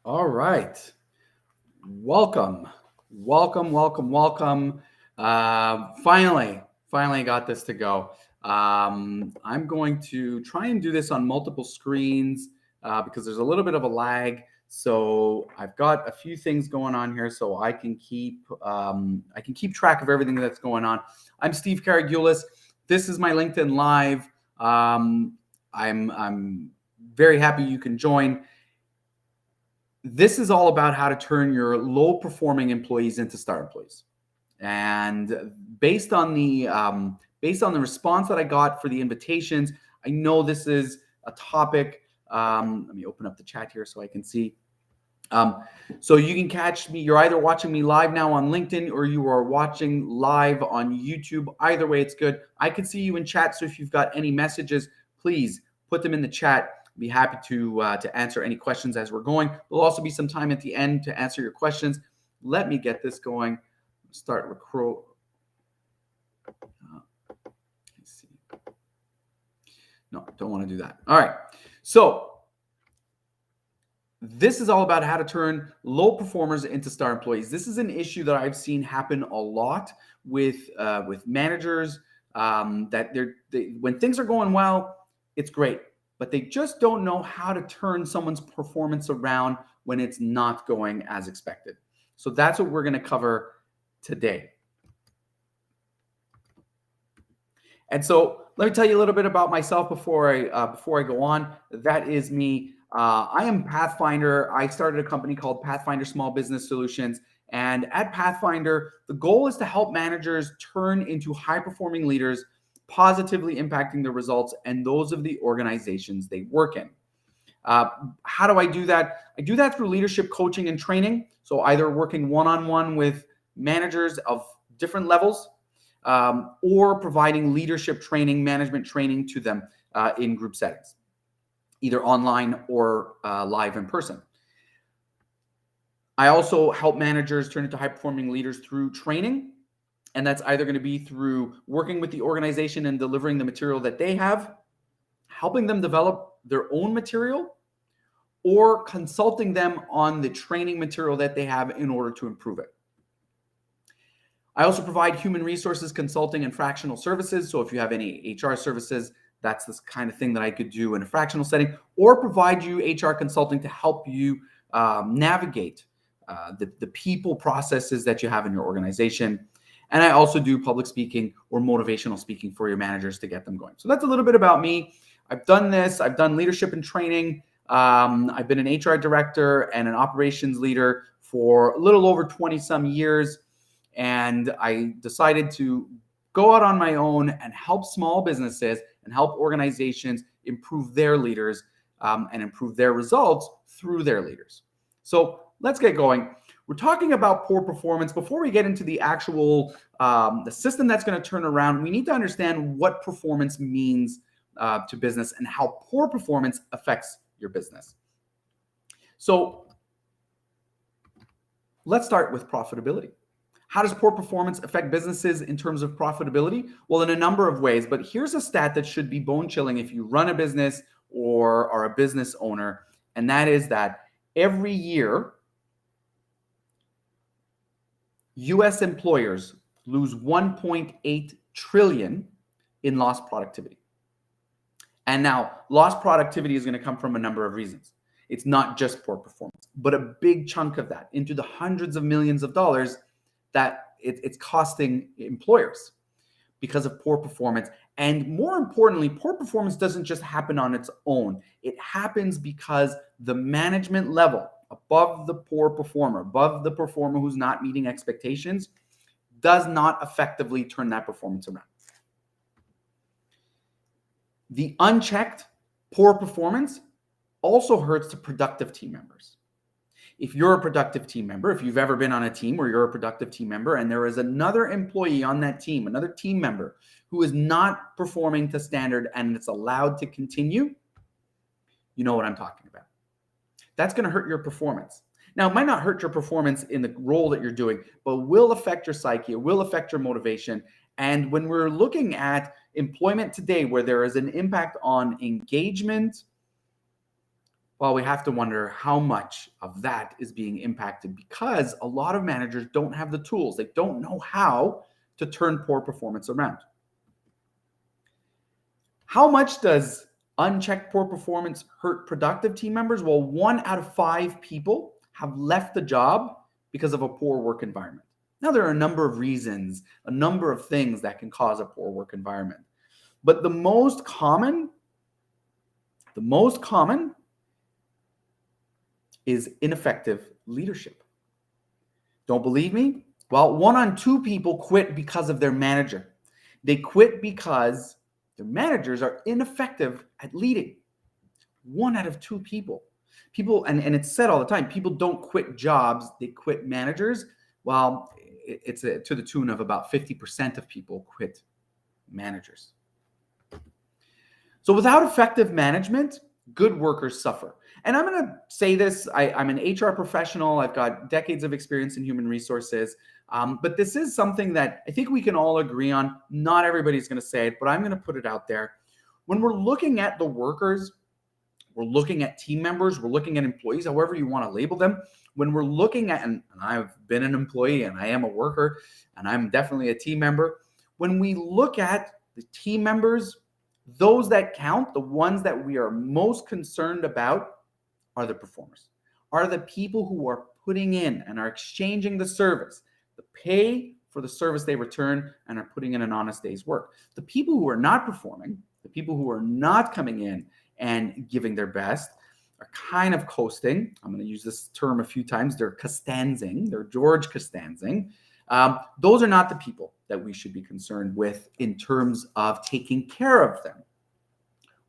All right. Welcome. Welcome. Finally got this to go. I'm going to try and do this on multiple screens because there's a little bit of a lag. So I've got a few things going on here, so I can keep track of everything that's going on. I'm Steve Karagulis. This is my LinkedIn Live. I'm very happy you can join. This is all about how to turn your low performing employees into star employees. And based on the response that I got for the invitations, I know this is a topic. Let me open up the chat here so I can see. So you can catch me. You're either watching me live now on LinkedIn or you are watching live on YouTube. Either way, it's good. I can see you in chat. So if you've got any messages, please put them in the chat. I'd be happy to answer any questions as we're going. There'll also be some time at the end to answer your questions. Let me get this going. Start recruit. Let's see. No, don't want to do that. All right. So this is all about how to turn low performers into star employees. This is an issue that I've seen happen a lot with managers. That when things are going well, it's great, but they just don't know how to turn someone's performance around when it's not going as expected. So that's what we're going to cover today. And so let me tell you a little bit about myself before I go on. That is me. I am Pathfinder. I started a company called Pathfinder Small Business Solutions. And at Pathfinder, the goal is to help managers turn into high-performing leaders, positively impacting the results and those of the organizations they work in. How do I do that? I do that through leadership coaching and training. So either working one-on-one with managers of different levels, or providing leadership training, management training to them in group settings, either online or live in person. I also help managers turn into high-performing leaders through training, and that's either going to be through working with the organization and delivering the material that they have, helping them develop their own material, or consulting them on the training material that they have in order to improve it. I also provide human resources consulting and fractional services. So if you have any HR services, that's this kind of thing that I could do in a fractional setting, or provide you HR consulting to help you navigate the people processes that you have in your organization. And I also do public speaking or motivational speaking for your managers to get them going. So that's a little bit about me. I've done this. I've done leadership and training. I've been an HR director and an operations leader for a little over 20 some years. And I decided to go out on my own and help small businesses and help organizations improve their leaders and improve their results through their leaders. So let's get going. We're talking about poor performance. Before we get into the actual the system that's going to turn around, we need to understand what performance means to business and how poor performance affects your business. So let's start with profitability. How does poor performance affect businesses in terms of profitability? Well, in a number of ways, but here's a stat that should be bone chilling if you run a business or are a business owner, and that is that every year, US employers lose 1.8 trillion in lost productivity. And now, lost productivity is going to come from a number of reasons. It's not just poor performance, but a big chunk of that, into the hundreds of millions of dollars, that it's costing employers because of poor performance. And more importantly, poor performance doesn't just happen on its own. It happens because the management level above the poor performer, above the performer who's not meeting expectations, does not effectively turn that performance around. The unchecked poor performance also hurts the productive team members. If you're a productive team member, if you've ever been on a team where you're a productive team member and there is another employee on that team, another team member who is not performing to standard and it's allowed to continue, you know what I'm talking about. That's going to hurt your performance. Now, it might not hurt your performance in the role that you're doing, but will affect your psyche, it will affect your motivation. And when we're looking at employment today, where there is an impact on engagement, Well, we have to wonder how much of that is being impacted because a lot of managers don't have the tools. They don't know how to turn poor performance around. How much does unchecked poor performance hurt productive team members? Well, 1 out of 5 people have left the job because of a poor work environment. Now, there are a number of reasons, a number of things that can cause a poor work environment. But the most common is ineffective leadership. Don't believe me? Well, 1 on 2 people quit because of their manager. They quit because their managers are ineffective at leading. 1 out of 2 people. And it's said all the time, people don't quit jobs, they quit managers. Well, it's to the tune of about 50% of people quit managers. So without effective management, good workers suffer. And I'm going to say this, I'm an HR professional. I've got decades of experience in human resources. But this is something that I think we can all agree on. Not everybody's going to say it, but I'm going to put it out there. When we're looking at the workers, we're looking at team members, we're looking at employees, however you want to label them. When we're looking at, and I've been an employee and I am a worker and I'm definitely a team member. When we look at the team members, those that count, the ones that we are most concerned about are the performers, are the people who are putting in and are exchanging the service, the pay for the service they return and are putting in an honest day's work. The people who are not performing, the people who are not coming in and giving their best are kind of coasting. I'm going to use this term a few times. They're Costanzing. They're George Costanzing. Those are not the people that we should be concerned with in terms of taking care of them.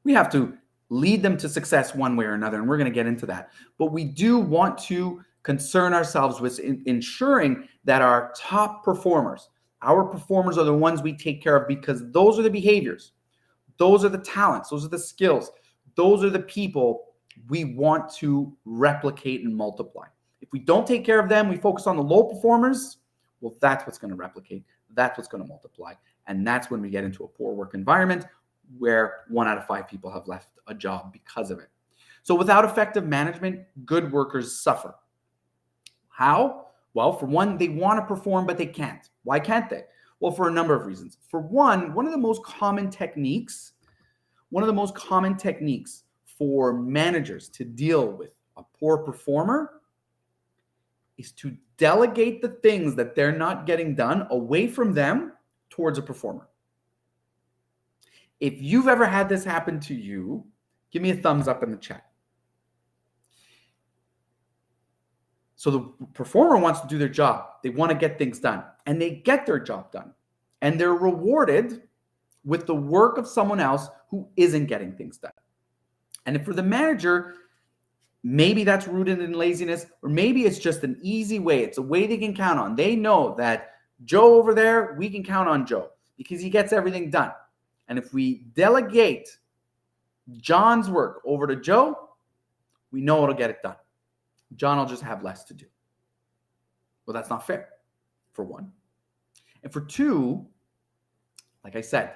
We have to lead them to success one way or another, and we're going to get into that. But we do want to concern ourselves with ensuring that our top performers, our performers are the ones we take care of because those are the behaviors, those are the talents, those are the skills, those are the people we want to replicate and multiply. If we don't take care of them, we focus on the low performers, well, that's what's going to replicate. That's what's going to multiply. And that's when we get into a poor work environment where 1 out of 5 people have left a job because of it. So without effective management, good workers suffer. How? Well, for one, they want to perform, but they can't. Why can't they? Well, for a number of reasons. For one of the most common techniques for managers to deal with a poor performer is to delegate the things that they're not getting done away from them towards a performer. If you've ever had this happen to you, give me a thumbs up in the chat. So the performer wants to do their job. They want to get things done, and they get their job done. And they're rewarded with the work of someone else who isn't getting things done. And if for the manager, maybe that's rooted in laziness, or maybe it's just an easy way. It's a way they can count on. They know that Joe over there, we can count on Joe because he gets everything done. And if we delegate John's work over to Joe, we know it'll get it done. John will just have less to do. Well, that's not fair, for one. And for two, like I said,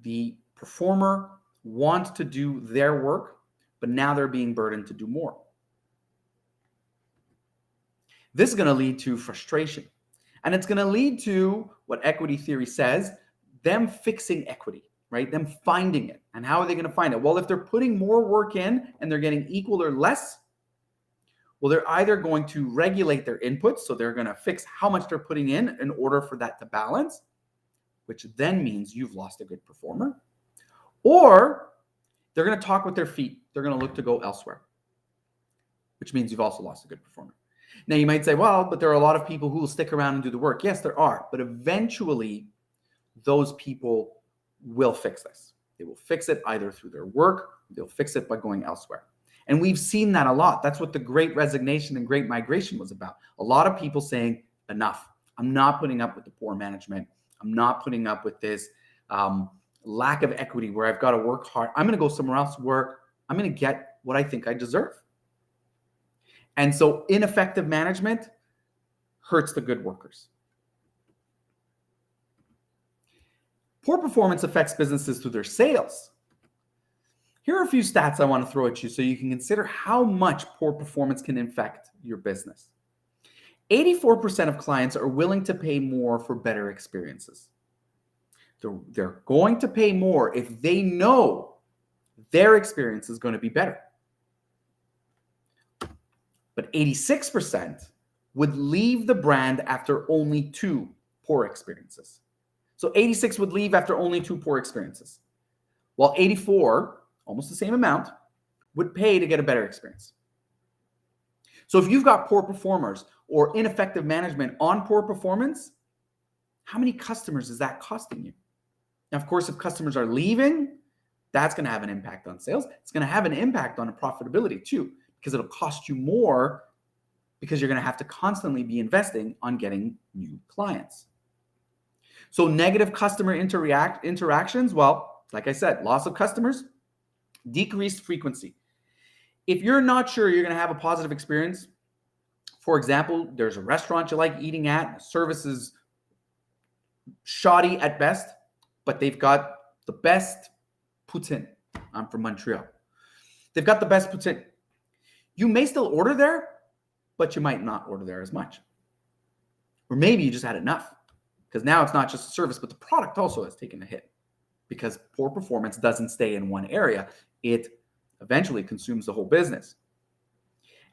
the performer wants to do their work, but now they're being burdened to do more. This is going to lead to frustration. And it's going to lead to what equity theory says, them fixing equity, right? Them finding it. And how are they going to find it? Well, if they're putting more work in and they're getting equal or less, well, they're either going to regulate their inputs, so they're going to fix how much they're putting in order for that to balance, which then means you've lost a good performer, or they're going to talk with their feet. They're going to look to go elsewhere, which means you've also lost a good performer. Now, you might say, well, but there are a lot of people who will stick around and do the work. Yes, there are, but eventually those people will fix this. They will fix it either through their work, they'll fix it by going elsewhere. And we've seen that a lot. That's what the Great Resignation and Great Migration was about. A lot of people saying, enough. I'm not putting up with the poor management. I'm not putting up with this lack of equity where I've got to work hard. I'm going to go somewhere else where I'm going to get what I think I deserve. And so ineffective management hurts the good workers. Poor performance affects businesses through their sales. Here are a few stats I want to throw at you so you can consider how much poor performance can infect your business. 84% of clients are willing to pay more for better experiences. They're going to pay more if they know their experience is going to be better. But 86% would leave the brand after only 2 poor experiences. So 86 would leave after only 2 poor experiences, while 84, almost the same amount, would pay to get a better experience. So if you've got poor performers or ineffective management on poor performance, how many customers is that costing you? Now, of course, if customers are leaving, that's going to have an impact on sales. It's going to have an impact on profitability too, because it'll cost you more because you're going to have to constantly be investing on getting new clients. So negative customer interactions, well, like I said, loss of customers, decreased frequency. If you're not sure you're going to have a positive experience, for example, there's a restaurant you like eating at, service is shoddy at best, but they've got the best poutine. I'm from Montreal. They've got the best poutine. You may still order there, but you might not order there as much. Or maybe you just had enough, because now it's not just the service, but the product also has taken a hit, because poor performance doesn't stay in one area. It eventually consumes the whole business.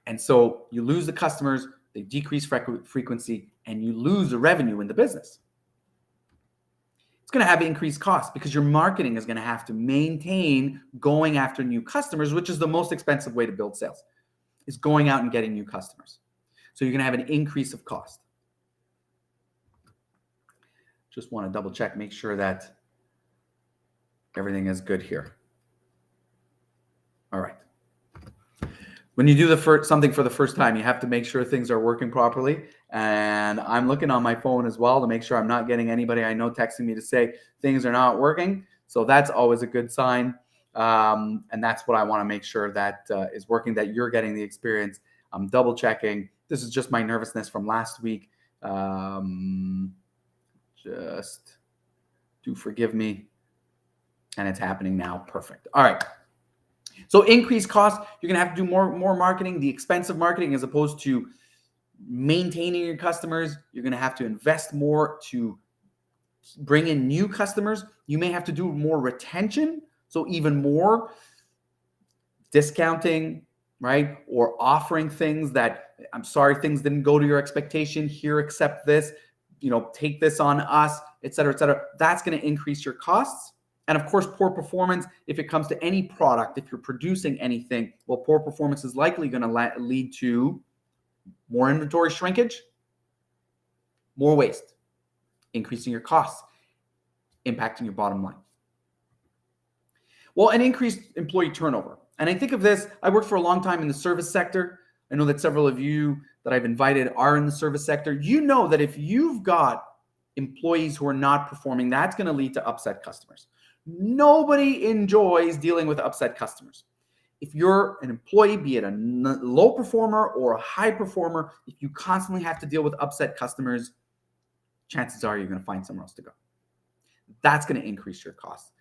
And so you lose the customers, they decrease frequency, and you lose the revenue in the business. It's going to have increased costs because your marketing is going to have to maintain going after new customers, which is the most expensive way to build sales, is going out and getting new customers. So you're going to have an increase of cost. Just want to double check, make sure that everything is good here. All right. When you do something for the first time, you have to make sure things are working properly. And I'm looking on my phone as well to make sure I'm not getting anybody I know texting me to say things are not working. So that's always a good sign. And that's what I want to make sure that is working, that you're getting the experience. I'm double checking. This is just my nervousness from last week. Just do forgive me. And it's happening now. Perfect. All right. So increased cost, you're going to have to do more marketing, the expensive marketing, as opposed to maintaining your customers. You're going to have to invest more to bring in new customers. You may have to do more retention. So even more discounting, right? Or offering things that, I'm sorry, things didn't go to your expectation. Here, accept this, take this on us, et cetera, et cetera. That's going to increase your costs. And of course, poor performance, if it comes to any product, if you're producing anything, well, poor performance is likely going to lead to more inventory shrinkage, more waste, increasing your costs, impacting your bottom line. Well, an increased employee turnover. And I think of this, I worked for a long time in the service sector. I know that several of you that I've invited are in the service sector. You know that if you've got employees who are not performing, that's going to lead to upset customers. Nobody enjoys dealing with upset customers. If you're an employee, be it a low performer or a high performer, if you constantly have to deal with upset customers, chances are you're going to find somewhere else to go. That's going to increase your costs.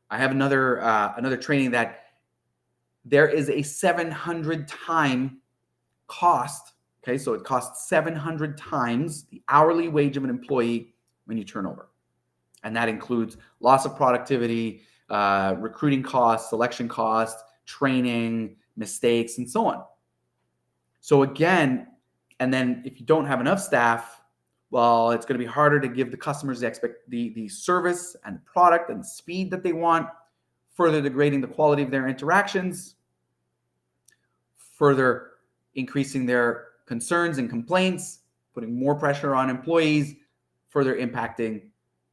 I have another training that there is a 700 time cost. Okay, so it costs 700 times the hourly wage of an employee when you turn over. And that includes loss of productivity, recruiting costs, selection costs, training, mistakes, and so on. So again, and then if you don't have enough staff, well, it's going to be harder to give the customers the service and the product and the speed that they want, further degrading the quality of their interactions, further increasing their concerns and complaints, putting more pressure on employees, further impacting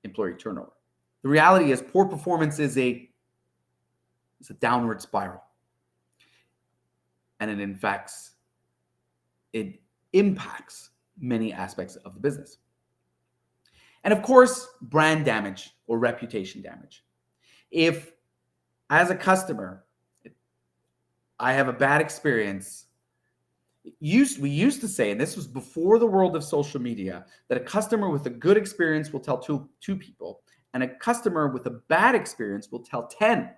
employee turnover. The reality is poor performance is a downward spiral. And it impacts many aspects of the business. And of course, brand damage or reputation damage. If, as a customer, I have a bad experience, we used to say, and this was before the world of social media, that a customer with a good experience will tell two people, and a customer with a bad experience will tell 10.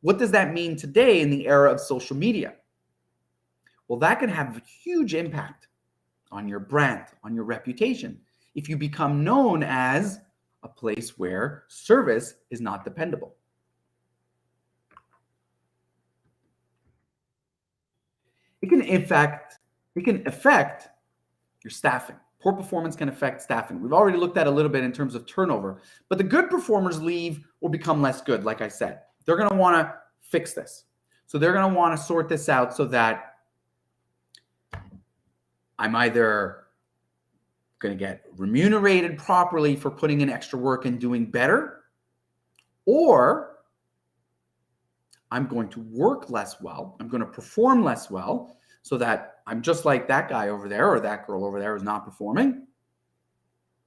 What does that mean today in the era of social media? Well, that can have a huge impact on your brand, on your reputation, if you become known as a place where service is not dependable. It can, in fact, it can affect your staffing. Poor performance can affect staffing. We've already looked at a little bit in terms of turnover, but the good performers leave or become less good, like I said. They're going to want to fix this. So they're going to want to sort this out so that I'm either going to get remunerated properly for putting in extra work and doing better, or I'm going to work less well. I'm going to perform less well so that I'm just like that guy over there or that girl over there who's not performing,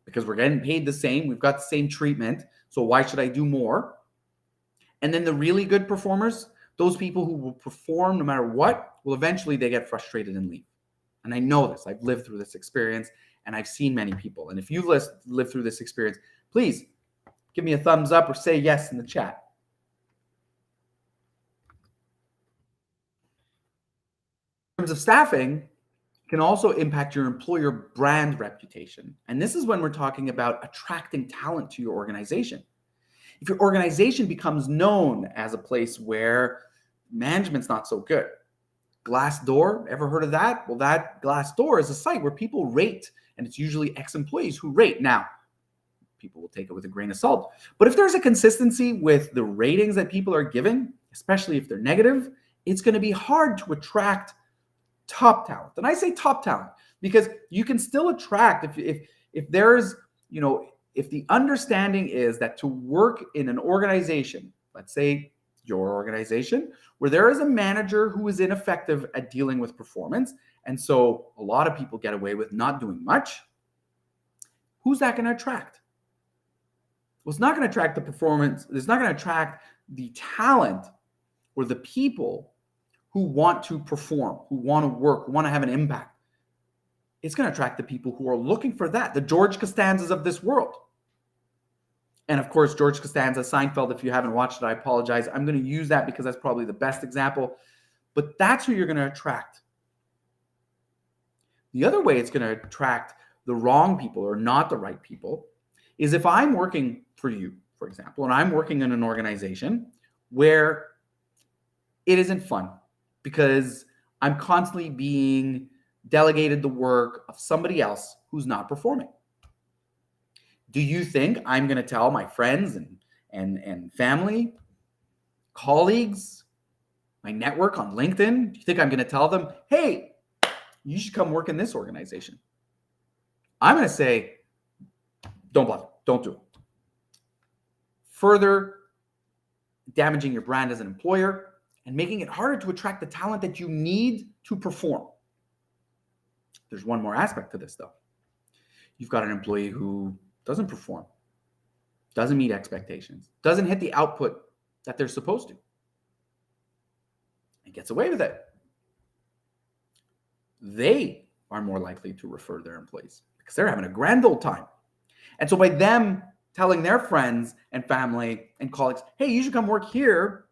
because we're getting paid the same. We've got the same treatment. So why should I do more? And then the really good performers, those people who will perform no matter what, well, eventually they get frustrated and leave. And I know this. I've lived through this experience and I've seen many people. And if you've lived through this experience, please give me a thumbs up or say yes in the chat. In terms of staffing, can also impact your employer brand reputation. And this is when we're talking about attracting talent to your organization. If your organization becomes known as a place where management's not so good, Glassdoor, ever heard of that? Well, that Glassdoor is a site where people rate, and it's usually ex-employees who rate. Now, people will take it with a grain of salt. But if there's a consistency with the ratings that people are giving, especially if they're negative, it's going to be hard to attract top talent. And I say top talent because you can still attract if there's, if the understanding is that to work in an organization, let's say your organization, where there is a manager who is ineffective at dealing with performance, and so a lot of people get away with not doing much, who's that going to attract? Well, it's not going to attract the performance. It's not going to attract the talent or the people who want to perform, who want to work, who want to have an impact. It's going to attract the people who are looking for that, the George Costanzas of this world. And of course, George Costanza, Seinfeld, if you haven't watched it, I apologize. I'm going to use that because that's probably the best example. But that's who you're going to attract. The other way it's going to attract the wrong people or not the right people is if I'm working for you, for example, and I'm working in an organization where it isn't fun, because I'm constantly being delegated the work of somebody else who's not performing. Do you think I'm going to tell my friends and family, colleagues, my network on LinkedIn, do you think I'm going to tell them, hey, you should come work in this organization? I'm going to say, don't bother, don't do it. Further damaging your brand as an employer and making it harder to attract the talent that you need to perform. There's one more aspect to this, though. You've got an employee who doesn't perform, doesn't meet expectations, doesn't hit the output that they're supposed to, and gets away with it. They are more likely to refer their employees because they're having a grand old time. And so by them telling their friends and family and colleagues, hey, you should come work here,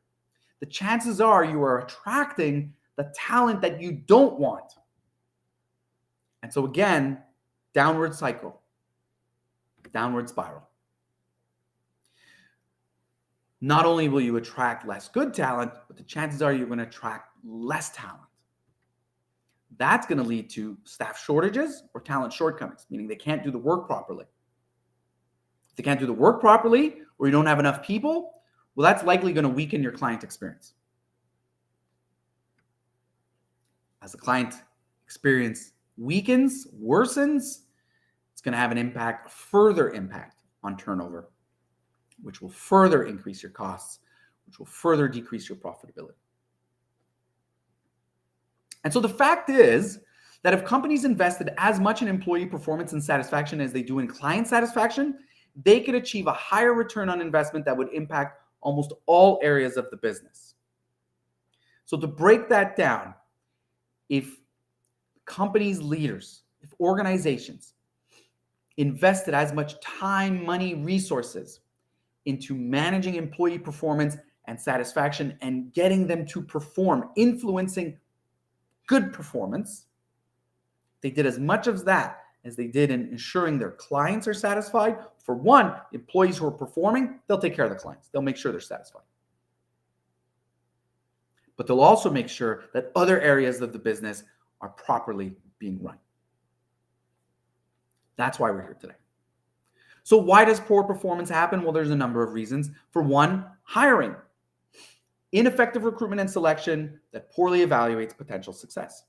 the chances are you are attracting the talent that you don't want. And so again, downward cycle, downward spiral. Not only will you attract less good talent, but the chances are you're going to attract less talent. That's going to lead to staff shortages or talent shortcomings, meaning they can't do the work properly. If they can't do the work properly, or you don't have enough people, well, that's likely going to weaken your client experience. As the client experience weakens, worsens, it's going to have an impact, a further impact on turnover, which will further increase your costs, which will further decrease your profitability. And so the fact is that if companies invested as much in employee performance and satisfaction as they do in client satisfaction, they could achieve a higher return on investment that would impact almost all areas of the business. So to break that down, if companies' leaders, if organizations invested as much time, money, resources into managing employee performance and satisfaction and getting them to perform, influencing good performance, they did as much of that as they did in ensuring their clients are satisfied. For one, employees who are performing, they'll take care of the clients. They'll make sure they're satisfied. But they'll also make sure that other areas of the business are properly being run. That's why we're here today. So why does poor performance happen? Well, there's a number of reasons. For one, hiring. Ineffective recruitment and selection that poorly evaluates potential success.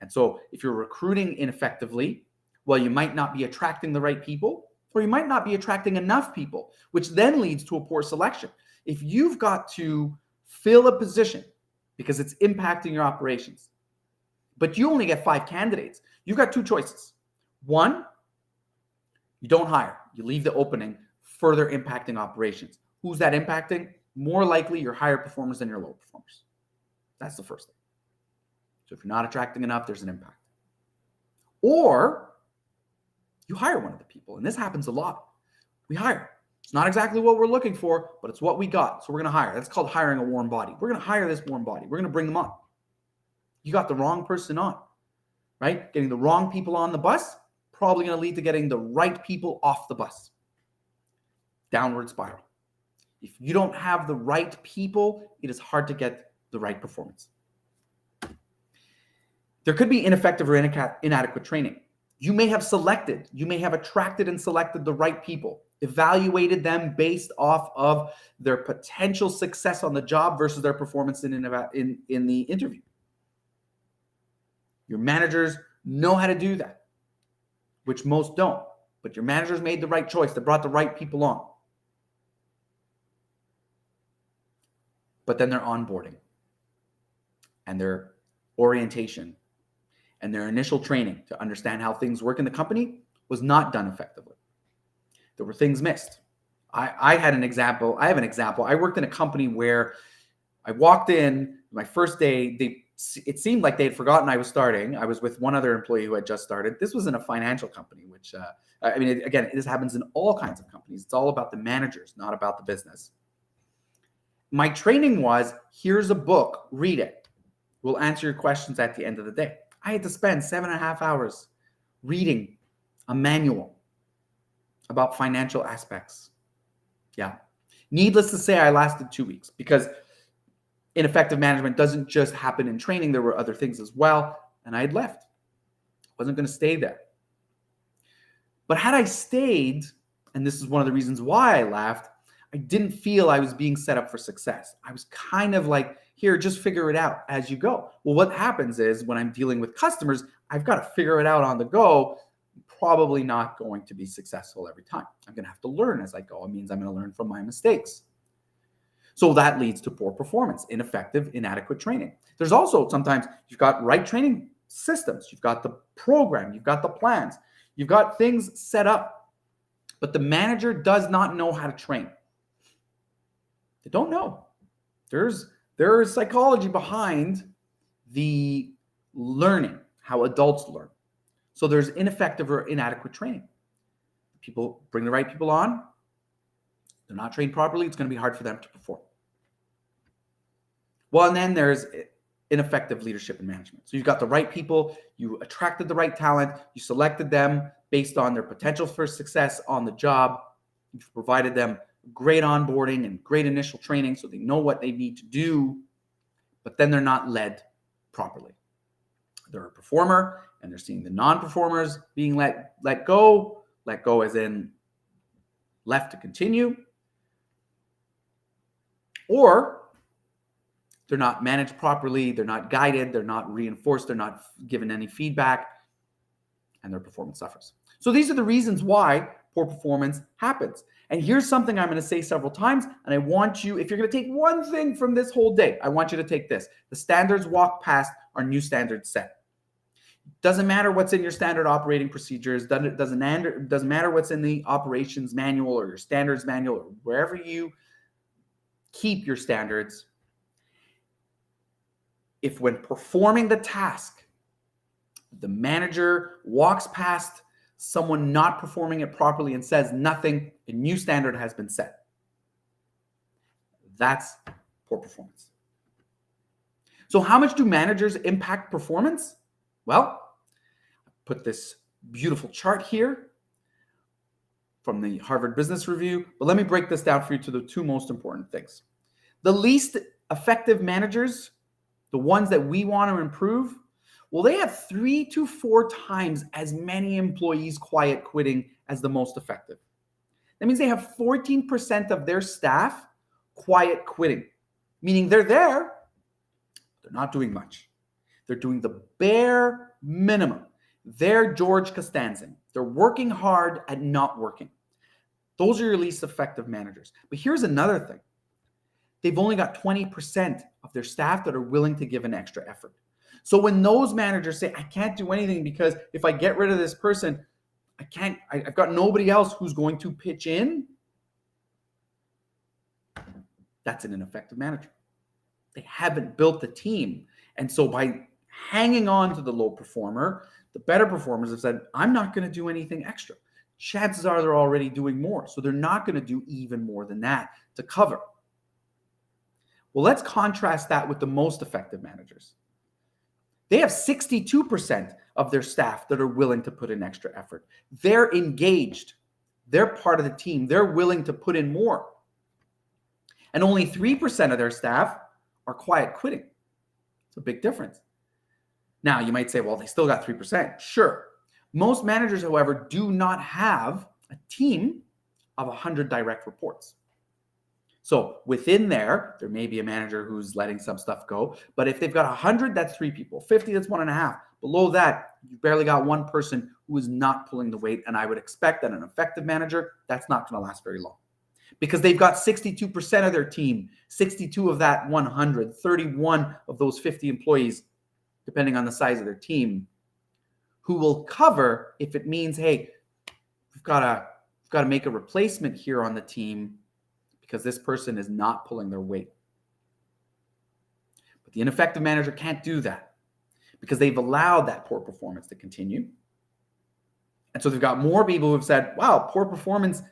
And so if you're recruiting ineffectively, well, you might not be attracting the right people, or you might not be attracting enough people, which then leads to a poor selection. If you've got to fill a position because it's impacting your operations, but you only get 5 candidates, you've got 2 choices. One, you don't hire. You leave the opening, further impacting operations. Who's that impacting? More likely your higher performers than your low performers. That's the first thing. So if you're not attracting enough, there's an impact. Or you hire one of the people, and this happens a lot. We hire. It's not exactly what we're looking for, but it's what we got. So we're going to hire. That's called hiring a warm body. We're going to hire this warm body. We're going to bring them on. You got the wrong person on, right? Getting the wrong people on the bus, probably going to lead to getting the right people off the bus. Downward spiral. If you don't have the right people, it is hard to get the right performance. There could be ineffective or inadequate training. You may have attracted and selected the right people, evaluated them based off of their potential success on the job versus their performance in the interview. Your managers know how to do that, which most don't. But your managers made the right choice. They brought the right people on. But then their onboarding and their orientation and their initial training to understand how things work in the company was not done effectively. There were things missed. I have an example. I worked in a company where I walked in my first day. It seemed like they had forgotten I was starting. I was with one other employee who had just started. This was in a financial company, which, again, this happens in all kinds of companies. It's all about the managers, not about the business. My training was, here's a book, read it. We'll answer your questions at the end of the day. I had to spend 7.5 hours reading a manual about financial aspects. Yeah. Needless to say, I lasted 2 weeks because ineffective management doesn't just happen in training. There were other things as well. And I had left. I wasn't going to stay there. But had I stayed, and this is one of the reasons why I left, I didn't feel I was being set up for success. I was kind of like, here, just figure it out as you go. Well, what happens is when I'm dealing with customers, I've got to figure it out on the go. I'm probably not going to be successful every time. I'm going to have to learn as I go. It means I'm going to learn from my mistakes. So that leads to poor performance, ineffective, inadequate training. There's also sometimes you've got right training systems. You've got the program. You've got the plans. You've got things set up. But the manager does not know how to train. They don't know. There is psychology behind the learning, how adults learn. So there's ineffective or inadequate training. People bring the right people on. They're not trained properly. It's going to be hard for them to perform. Well, and then there's ineffective leadership and management. So you've got the right people. You attracted the right talent. You selected them based on their potential for success on the job. You've provided them great onboarding and great initial training so they know what they need to do, but then they're not led properly. They're a performer and they're seeing the non-performers being let go as in left to continue, or they're not managed properly, they're not guided, they're not reinforced, they're not given any feedback, and their performance suffers. So these are the reasons why poor performance happens. And here's something I'm going to say several times, and I want you, if you're going to take one thing from this whole day, I want you to take this. The standards walked past are new standards set. Doesn't matter what's in your standard operating procedures, doesn't matter what's in the operations manual or your standards manual or wherever you keep your standards. If when performing the task, the manager walks past someone not performing it properly and says nothing, a new standard has been set. That's poor performance. So how much do managers impact performance? Well, I put this beautiful chart here from the Harvard Business Review, but let me break this down for you to the two most important things. The least effective managers, the ones that we want to improve, well, they have 3 to 4 times as many employees quiet quitting as the most effective. That means they have 14% of their staff quiet quitting, meaning they're there, they're not doing much. They're doing the bare minimum. They're George Costanza. They're working hard at not working. Those are your least effective managers. But here's another thing. They've only got 20% of their staff that are willing to give an extra effort. So when those managers say, I can't do anything because if I get rid of this person, I've got nobody else who's going to pitch in, that's an ineffective manager. They haven't built the team. And so by hanging on to the low performer, the better performers have said, I'm not going to do anything extra. Chances are they're already doing more. So they're not going to do even more than that to cover. Well, let's contrast that with the most effective managers. They have 62% of their staff that are willing to put in extra effort. They're engaged. They're part of the team. They're willing to put in more. And only 3% of their staff are quiet quitting. It's a big difference. Now, you might say, well, they still got 3%. Sure. Most managers, however, do not have a team of 100 direct reports. So within there may be a manager who's letting some stuff go. But if they've got 100, that's 3 people. 50, that's 1.5. Below that, you've barely got one person who is not pulling the weight. And I would expect that an effective manager, that's not going to last very long. Because they've got 62% of their team, 62 of that 100, 31 of those 50 employees, depending on the size of their team, who will cover if it means, hey, we've got to make a replacement here on the team because this person is not pulling their weight. But the ineffective manager can't do that because they've allowed that poor performance to continue. And so they've got more people who have said, wow, poor performance,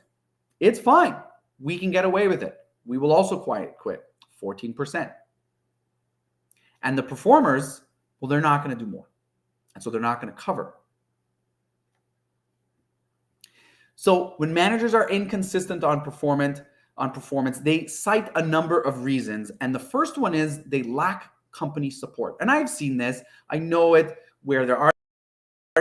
it's fine. We can get away with it. We will also quiet quit, 14%. And the performers, well, they're not going to do more. And so they're not going to cover. So when managers are inconsistent on performance, they cite a number of reasons. And the first one is they lack company support. And I've seen this. I know it where there are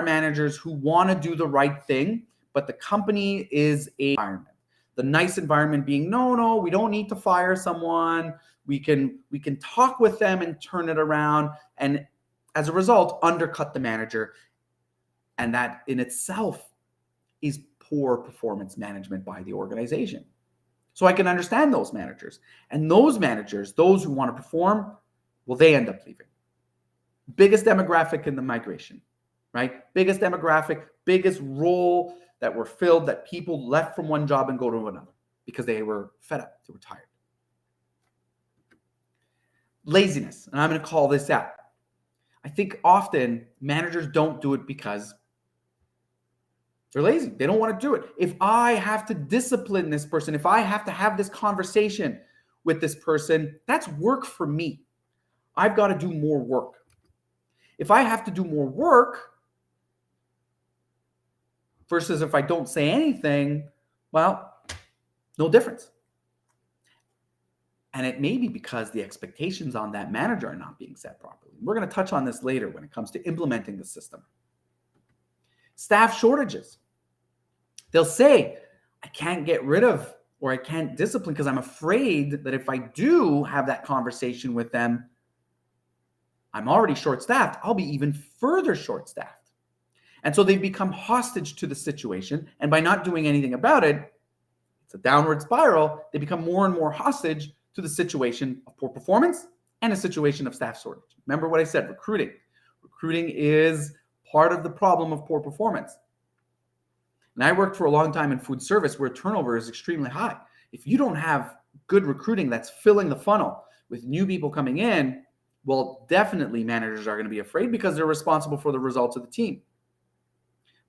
managers who want to do the right thing, but the company is an environment. The nice environment being, no, we don't need to fire someone. We can talk with them and turn it around. And as a result, undercut the manager. And that in itself is poor performance management by the organization. So I can understand those managers. And those managers, those who want to perform, well, they end up leaving. Biggest demographic in the migration, right? Biggest demographic, biggest role that were filled, that people left from one job and go to another because they were fed up, they were tired. Laziness, and I'm going to call this out. I think often managers don't do it because they're lazy. They don't want to do it. If I have to discipline this person, if I have to have this conversation with this person, that's work for me. I've got to do more work. If I have to do more work versus if I don't say anything, well, no difference. And it may be because the expectations on that manager are not being set properly. We're going to touch on this later when it comes to implementing the system. Staff shortages. They'll say, I can't get rid of or I can't discipline because I'm afraid that if I do have that conversation with them, I'm already short-staffed. I'll be even further short-staffed. And so they've become hostage to the situation. And by not doing anything about it, it's a downward spiral. They become more and more hostage to the situation of poor performance and a situation of staff shortage. Remember what I said, recruiting. Recruiting is part of the problem of poor performance. And I worked for a long time in food service where turnover is extremely high. If you don't have good recruiting that's filling the funnel with new people coming in, well, definitely managers are going to be afraid because they're responsible for the results of the team.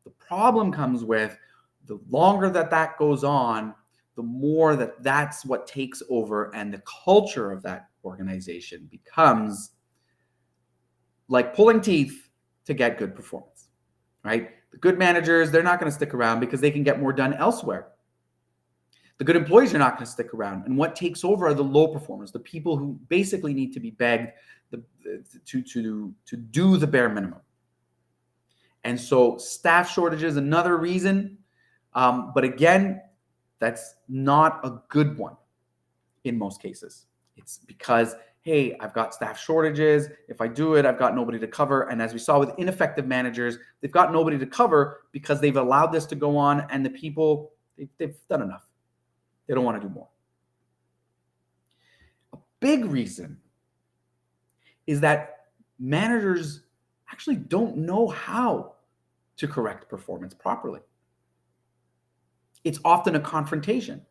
The problem comes with the longer that goes on, the more that's what takes over and the culture of that organization becomes like pulling teeth to get good performance, right? The good managers, they're not going to stick around because they can get more done elsewhere. The good employees are not going to stick around. And what takes over are the low performers, the people who basically need to be begged to do the bare minimum. And so staff shortage is another reason. But again, that's not a good one in most cases. It's because, hey, I've got staff shortages. If I do it, I've got nobody to cover. And as we saw with ineffective managers, they've got nobody to cover because they've allowed this to go on, and the people, they've done enough. They don't want to do more. A big reason is that managers actually don't know how to correct performance properly. It's often a confrontation.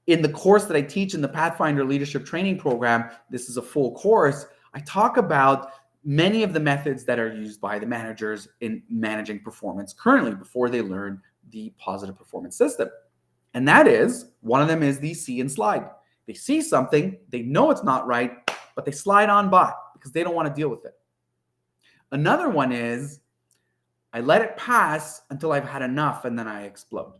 In the course that I teach in the Pathfinder Leadership Training Program, this is a full course, I talk about many of the methods that are used by the managers in managing performance currently before they learn the positive performance system. And that is, one of them is the see and slide. They see something, they know it's not right, but they slide on by because they don't want to deal with it. Another one is, I let it pass until I've had enough and then I explode.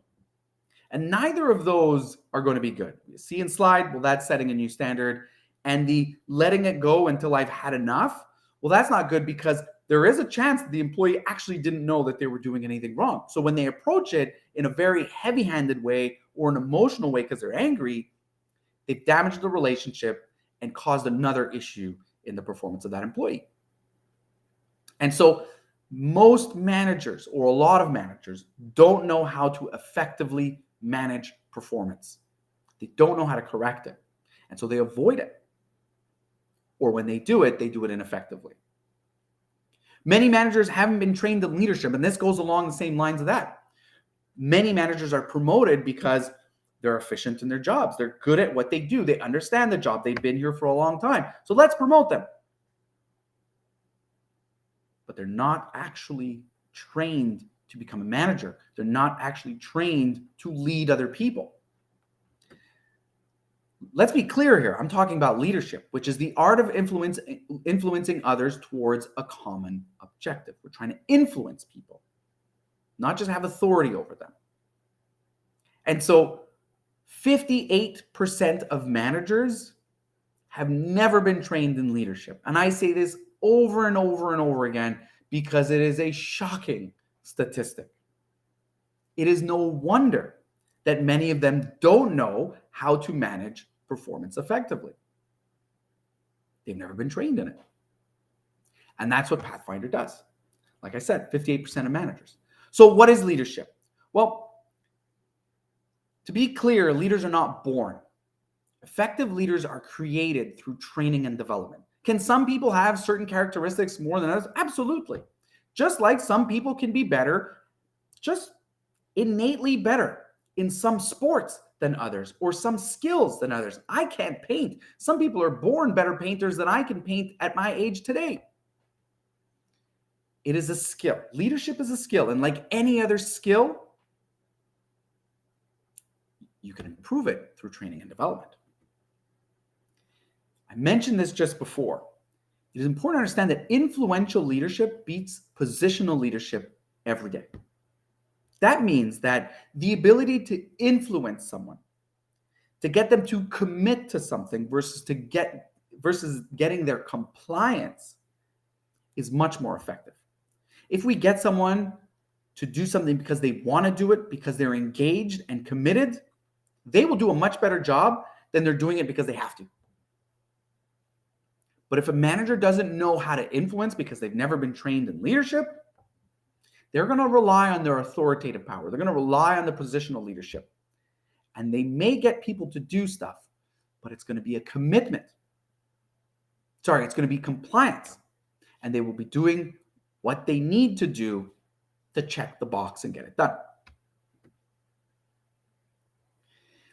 And neither of those are going to be good. See and slide, well, that's setting a new standard. And the letting it go until I've had enough, well, that's not good because there is a chance that the employee actually didn't know that they were doing anything wrong. So when they approach it in a very heavy-handed way or an emotional way because they're angry, they've damaged the relationship and caused another issue in the performance of that employee. And so most managers, or a lot of managers, don't know how to effectively manage performance. They don't know how to correct it. And so they avoid it. Or when they do it ineffectively. Many managers haven't been trained in leadership, and this goes along the same lines of that. Many managers are promoted because they're efficient in their jobs. They're good at what they do. They understand the job. They've been here for a long time. So let's promote them. But they're not actually trained to become a manager. They're not actually trained to lead other people. Let's be clear here. I'm talking about leadership, which is the art of influencing others towards a common objective. We're trying to influence people, not just have authority over them. And so 58% of managers have never been trained in leadership. And I say this over and over and over again because it is a shocking statistic. It is no wonder that many of them don't know how to manage performance effectively. They've never been trained in it. And that's what Pathfinder does. Like I said, 58% of managers. So what is leadership? Well, to be clear, leaders are not born. Effective leaders are created through training and development. Can some people have certain characteristics more than others? Absolutely. Just like some people can be better, just innately better in some sports than others, or some skills than others. I can't paint. Some people are born better painters than I can paint at my age today. It is a skill. Leadership is a skill. And like any other skill, you can improve it through training and development. I mentioned this just before. It is important to understand that influential leadership beats positional leadership every day. That means that the ability to influence someone, to get them to commit to something versus getting their compliance is much more effective. If we get someone to do something because they want to do it, because they're engaged and committed, they will do a much better job than they're doing it because they have to. But if a manager doesn't know how to influence because they've never been trained in leadership, they're going to rely on their authoritative power. They're going to rely on the positional leadership. And they may get people to do stuff, but it's going to be a commitment. It's going to be compliance. And they will be doing what they need to do to check the box and get it done.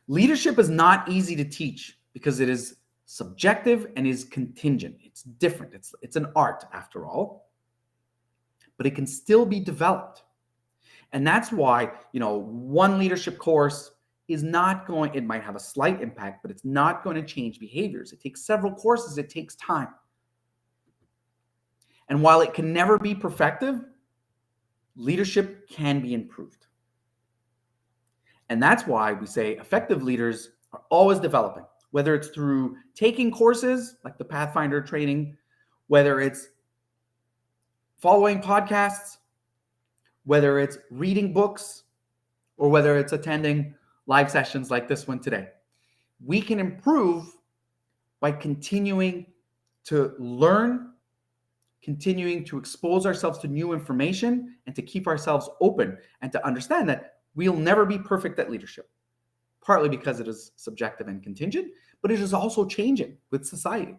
Leadership is not easy to teach because it is subjective and is contingent. It's different. It's an art after all. But it can still be developed. And that's why, one leadership course is not going, it might have a slight impact, but it's not going to change behaviors. It takes several courses, it takes time. And while it can never be perfective, leadership can be improved. And that's why we say effective leaders are always developing, whether it's through taking courses like the Pathfinder training, whether it's following podcasts, whether it's reading books, or whether it's attending live sessions like this one today. We can improve by continuing to learn, continuing to expose ourselves to new information, and to keep ourselves open and to understand that we'll never be perfect at leadership, partly because it is subjective and contingent, but it is also changing with society.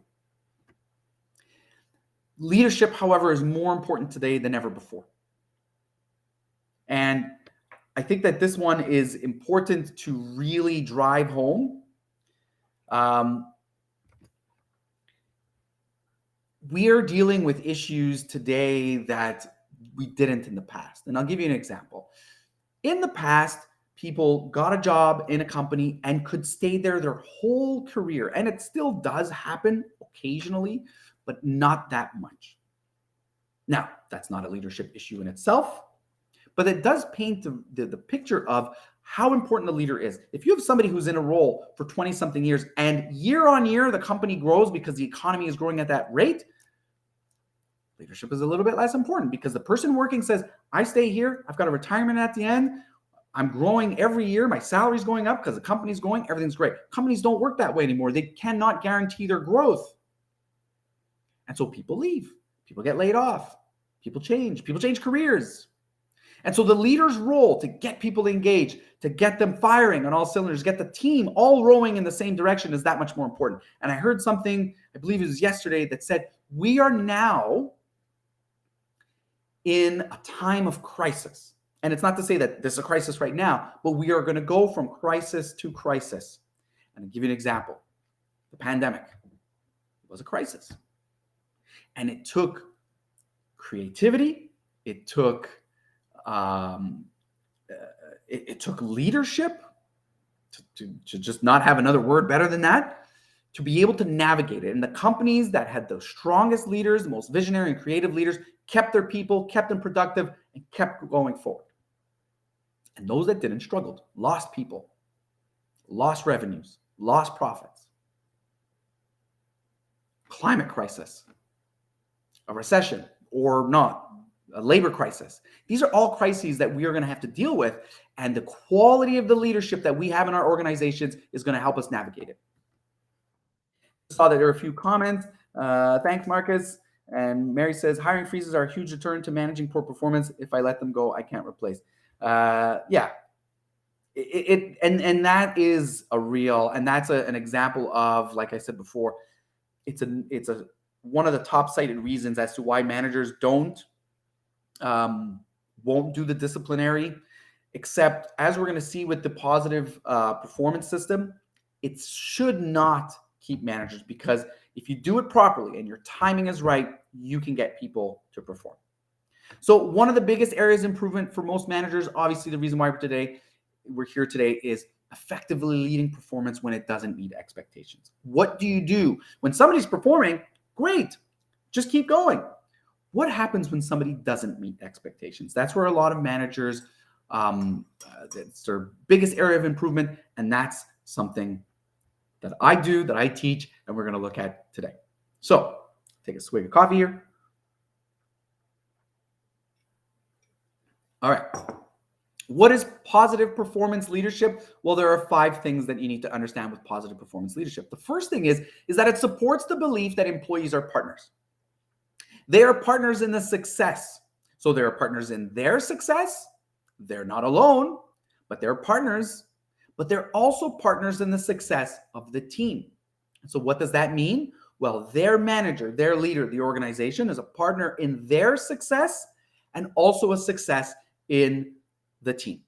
Leadership, however, is more important today than ever before. And I think that this one is important to really drive home. We are dealing with issues today that we didn't in the past. And I'll give you an example. In the past, people got a job in a company and could stay there their whole career. And it still does happen occasionally, but not that much. Now, that's not a leadership issue in itself, but it does paint the picture of how important a leader is. If you have somebody who's in a role for 20 something years and year on year, the company grows because the economy is growing at that rate, leadership is a little bit less important because the person working says, I stay here, I've got a retirement at the end, I'm growing every year, my salary's going up because the company's going, everything's great. Companies don't work that way anymore. They cannot guarantee their growth. And so people leave, people get laid off, people change careers. And so the leader's role to get people engaged, to get them firing on all cylinders, get the team all rowing in the same direction is that much more important. And I heard something, I believe it was yesterday, that said, we are now in a time of crisis. And it's not to say that this is a crisis right now, but we are going to go from crisis to crisis. And I'll give you an example. The pandemic was a crisis. And it took creativity, it took leadership, to just not have another word better than that, to be able to navigate it. And the companies that had the strongest leaders, the most visionary and creative leaders, kept their people, kept them productive, and kept going forward. And those that didn't struggled, lost people, lost revenues, lost profits. Climate crisis, a recession or not, a labor crisis. These are all crises that we are going to have to deal with, and the quality of the leadership that we have in our organizations is going to help us navigate it. I saw that there are a few comments. Thanks, Marcus. And Mary says, hiring freezes are a huge deterrent to managing poor performance. If I let them go, I can't replace. Yeah. And that is a real, and that's an example of, like I said before, it's one of the top cited reasons as to why managers won't do the disciplinary, except as we're going to see with the positive performance system, it should not keep managers, because if you do it properly and your timing is right, you can get people to perform. So one of the biggest areas of improvement for most managers, obviously the reason why we're here today, is effectively leading performance when it doesn't meet expectations. What do you do when somebody's performing? Great, just keep going. What happens when somebody doesn't meet expectations? That's where a lot of managers, that's their biggest area of improvement, and that's something that I do, that I teach, and we're going to look at today. So take a swig of coffee here. All right. What is positive performance leadership? Well, there are 5 things that you need to understand with positive performance leadership. The first thing is that it supports the belief that employees are partners. They are partners in the success. So they're partners in their success. They're not alone, but they're partners. But they're also partners in the success of the team. So what does that mean? Well, their manager, their leader, the organization is a partner in their success and also a success in the team.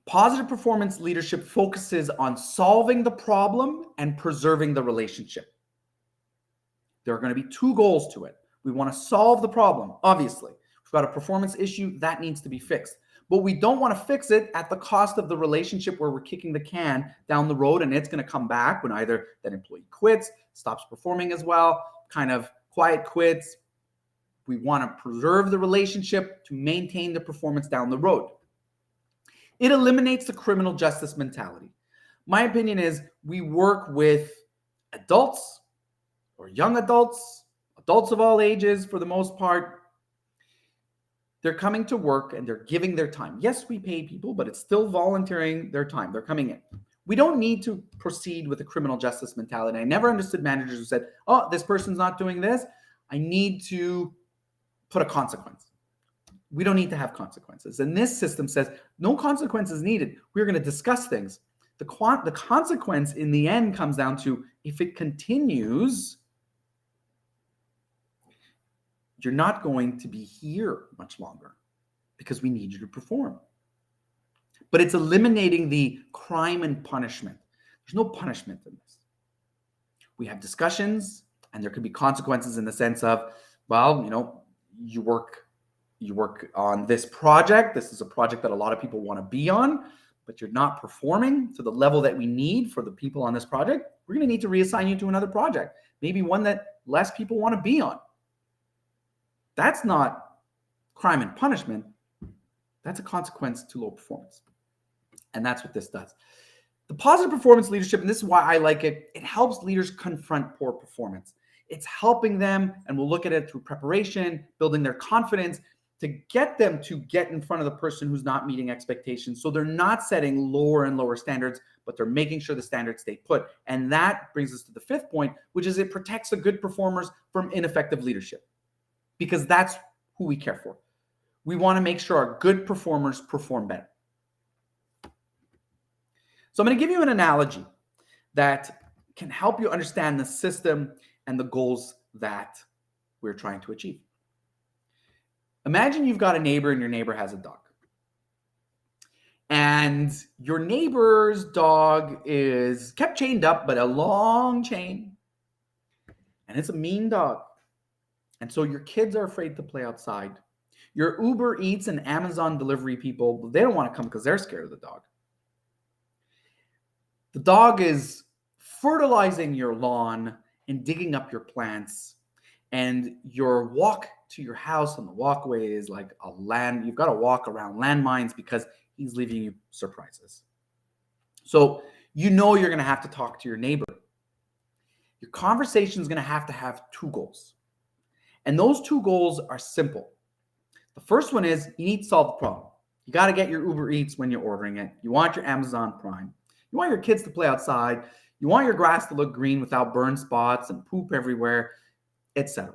Positive performance leadership focuses on solving the problem and preserving the relationship. There are going to be 2 goals to it. We want to solve the problem, obviously. If we've got a performance issue, that needs to be fixed. But we don't want to fix it at the cost of the relationship where we're kicking the can down the road and it's going to come back when either that employee quits, stops performing as well, kind of quiet quits. We want to preserve the relationship to maintain the performance down the road. It eliminates the criminal justice mentality. My opinion is we work with adults or young adults, adults of all ages for the most part. They're coming to work and they're giving their time. Yes, we pay people, but it's still volunteering their time. They're coming in. We don't need to proceed with a criminal justice mentality. I never understood managers who said, oh, this person's not doing this. I need to put a consequence. We don't need to have consequences. And this system says no consequences needed. We're going to discuss things. The consequence in the end comes down to if it continues, you're not going to be here much longer because we need you to perform. But it's eliminating the crime and punishment. There's no punishment in this. We have discussions and there could be consequences in the sense of, well, you work on this project. This is a project that a lot of people want to be on, but you're not performing to the level that we need for the people on this project. We're going to need to reassign you to another project, maybe one that less people want to be on. That's not crime and punishment. That's a consequence to low performance. And that's what this does. The positive performance leadership, and this is why I like it, it helps leaders confront poor performance. It's helping them, and we'll look at it through preparation, building their confidence, to get them to get in front of the person who's not meeting expectations. So they're not setting lower and lower standards, but they're making sure the standards stay put. And that brings us to the fifth point, which is it protects the good performers from ineffective leadership, because that's who we care for. We want to make sure our good performers perform better. So I'm going to give you an analogy that can help you understand the system and the goals that we're trying to achieve. Imagine you've got a neighbor and your neighbor has a dog. And your neighbor's dog is kept chained up, but a long chain. And it's a mean dog. And so your kids are afraid to play outside. Your Uber Eats and Amazon delivery people, they don't want to come because they're scared of the dog. The dog is fertilizing your lawn and digging up your plants. And your walk to your house on the walkway is like you've got to walk around landmines because he's leaving you surprises. So you're going to have to talk to your neighbor. Your conversation is going to have two goals. And those two goals are simple. The first one is you need to solve the problem. You got to get your Uber Eats when you're ordering it. You want your Amazon Prime. You want your kids to play outside. You want your grass to look green without burn spots and poop everywhere, etc.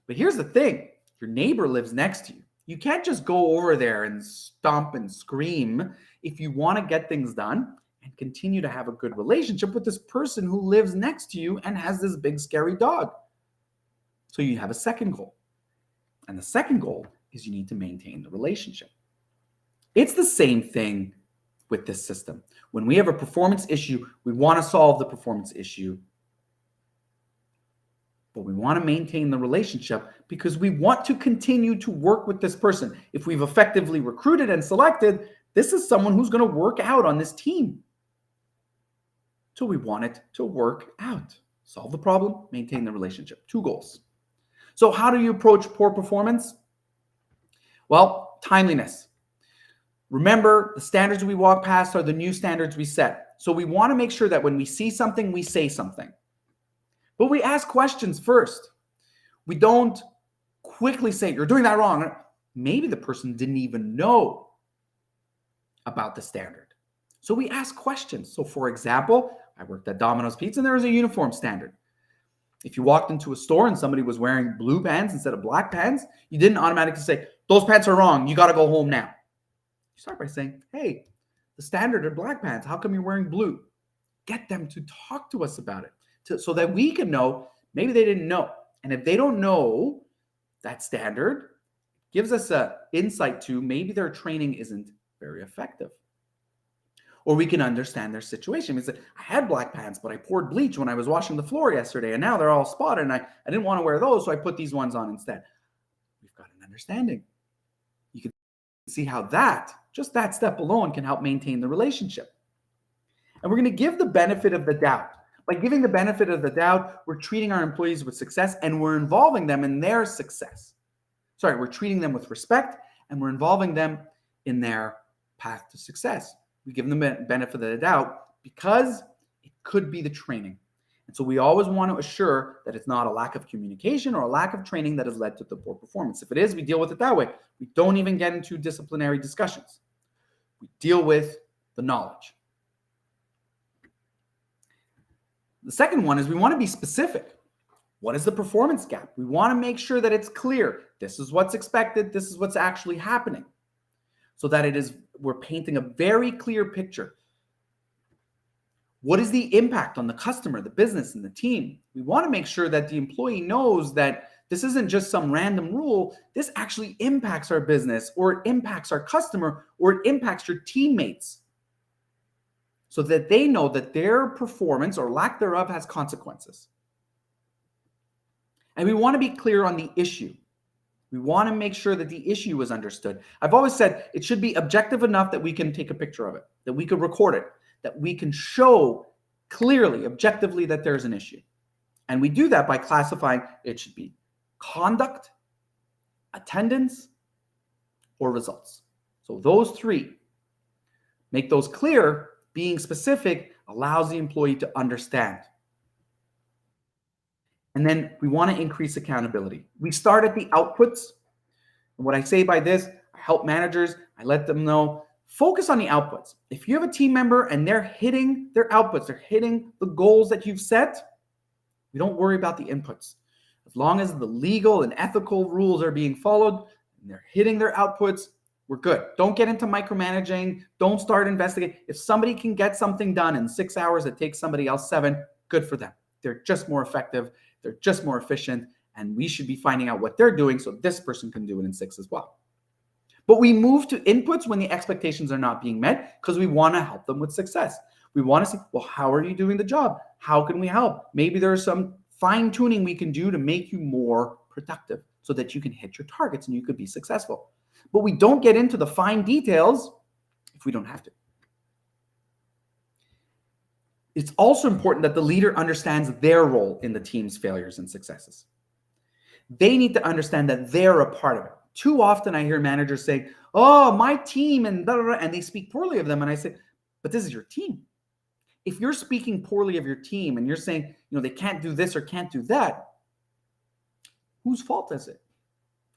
But here's the thing. Your neighbor lives next to you. You can't just go over there and stomp and scream if you want to get things done and continue to have a good relationship with this person who lives next to you and has this big scary dog. So you have a second goal. And the second goal is you need to maintain the relationship. It's the same thing with this system. When we have a performance issue, we want to solve the performance issue. But we want to maintain the relationship because we want to continue to work with this person. If we've effectively recruited and selected, this is someone who's going to work out on this team. So we want it to work out. Solve the problem, maintain the relationship. Two goals. So how do you approach poor performance? Well, timeliness. Remember, the standards we walk past are the new standards we set. So we want to make sure that when we see something, we say something. But we ask questions first. We don't quickly say, you're doing that wrong. Maybe the person didn't even know about the standard. So we ask questions. So for example, I worked at Domino's Pizza and there was a uniform standard. If you walked into a store and somebody was wearing blue pants instead of black pants, you didn't automatically say, those pants are wrong. You got to go home now. You start by saying, hey, the standard are black pants. How come you're wearing blue? Get them to talk to us about it so that we can know maybe they didn't know. And if they don't know that standard, gives us an insight to maybe their training isn't very effective. Or we can understand their situation. It's like, I had black pants, but I poured bleach when I was washing the floor yesterday, and now they're all spotted, and I didn't want to wear those, so I put these ones on instead. We've got an understanding. See how just that step alone can help maintain the relationship. And we're going to give the benefit of the doubt. By giving the benefit of the doubt, we're treating our employees with success and we're involving them in their success. We're treating them with respect and we're involving them in their path to success. We give them the benefit of the doubt because it could be the training. And so we always want to assure that it's not a lack of communication or a lack of training that has led to the poor performance. If it is, we deal with it that way. We don't even get into disciplinary discussions. We deal with the knowledge. The second one is we want to be specific. What is the performance gap? We want to make sure that it's clear. This is what's expected. This is what's actually happening. So that we're painting a very clear picture. What is the impact on the customer, the business, and the team? We want to make sure that the employee knows that this isn't just some random rule. This actually impacts our business, or it impacts our customer, or it impacts your teammates. So that they know that their performance or lack thereof has consequences. And we want to be clear on the issue. We want to make sure that the issue is understood. I've always said it should be objective enough that we can take a picture of it, that we could record it, that we can show clearly, objectively that there's an issue. And we do that by classifying it should be conduct, attendance, or results. So those three, make those clear. Being specific allows the employee to understand. And then we want to increase accountability. We start at the outputs. And what I say by this, I help managers, I let them know, focus on the outputs. If you have a team member and they're hitting their outputs, they're hitting the goals that you've set, we don't worry about the inputs. As long as the legal and ethical rules are being followed and they're hitting their outputs, we're good. Don't get into micromanaging. Don't start investigating. If somebody can get something done in 6 hours, it takes somebody else 7, good for them. They're just more effective. They're just more efficient. And we should be finding out what they're doing so this person can do it in 6 as well. But we move to inputs when the expectations are not being met because we want to help them with success. We want to see, well, how are you doing the job? How can we help? Maybe there's some fine tuning we can do to make you more productive so that you can hit your targets and you could be successful. But we don't get into the fine details if we don't have to. It's also important that the leader understands their role in the team's failures and successes. They need to understand that they're a part of it. Too often I hear managers say, oh, my team, and blah, blah, blah, and they speak poorly of them. And I say, but this is your team. If you're speaking poorly of your team and you're saying, they can't do this or can't do that, whose fault is it?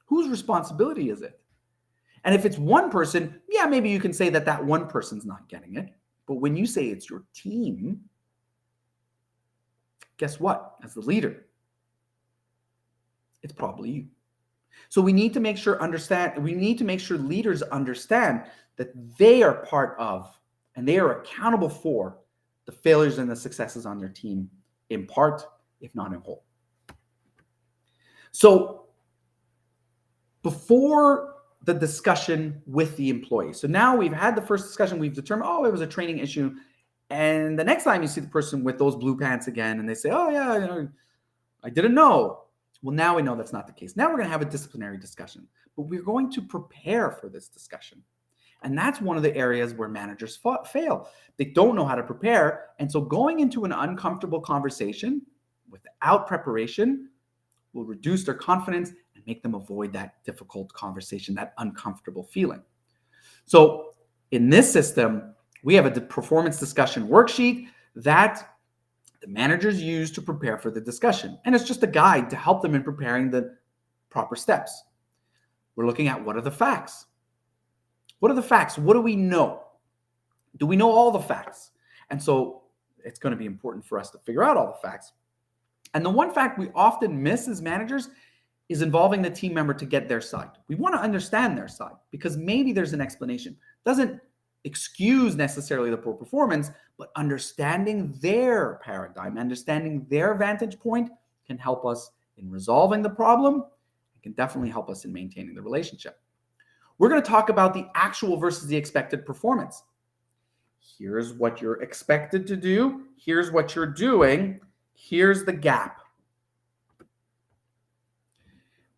Whose responsibility is it? And if it's one person, yeah, maybe you can say that one person's not getting it. But when you say it's your team, guess what? As the leader, it's probably you. So we need to make sure leaders understand that they are part of and they are accountable for the failures and the successes on their team in part, if not in whole. So before the discussion with the employee. So now we've had the first discussion, we've determined, it was a training issue. And the next time you see the person with those blue pants again, and they say, oh yeah, I didn't know. Well, now we know that's not the case. Now we're going to have a disciplinary discussion, but we're going to prepare for this discussion. And that's one of the areas where managers fail. They don't know how to prepare. And so going into an uncomfortable conversation without preparation will reduce their confidence and make them avoid that difficult conversation, that uncomfortable feeling. So in this system, we have a performance discussion worksheet that the managers use to prepare for the discussion. And it's just a guide to help them in preparing the proper steps. We're looking at what are the facts? What are the facts? What do we know? Do we know all the facts? And so it's going to be important for us to figure out all the facts. And the one fact we often miss as managers is involving the team member to get their side. We want to understand their side because maybe there's an explanation. Doesn't excuse necessarily the poor performance, but understanding their paradigm, understanding their vantage point can help us in resolving the problem. It can definitely help us in maintaining the relationship. We're going to talk about the actual versus the expected performance. Here's what you're expected to do. Here's what you're doing. Here's the gap.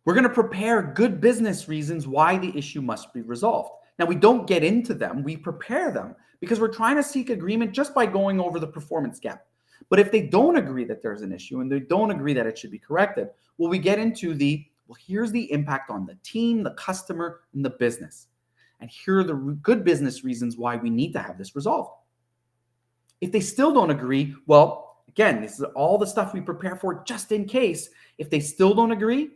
We're going to prepare good business reasons why the issue must be resolved. Now, we don't get into them, we prepare them because we're trying to seek agreement just by going over the performance gap. But if they don't agree that there's an issue and they don't agree that it should be corrected, well, we get into well, here's the impact on the team, the customer, and the business. And here are the good business reasons why we need to have this resolved. If they still don't agree, well, again, this is all the stuff we prepare for just in case. If they still don't agree,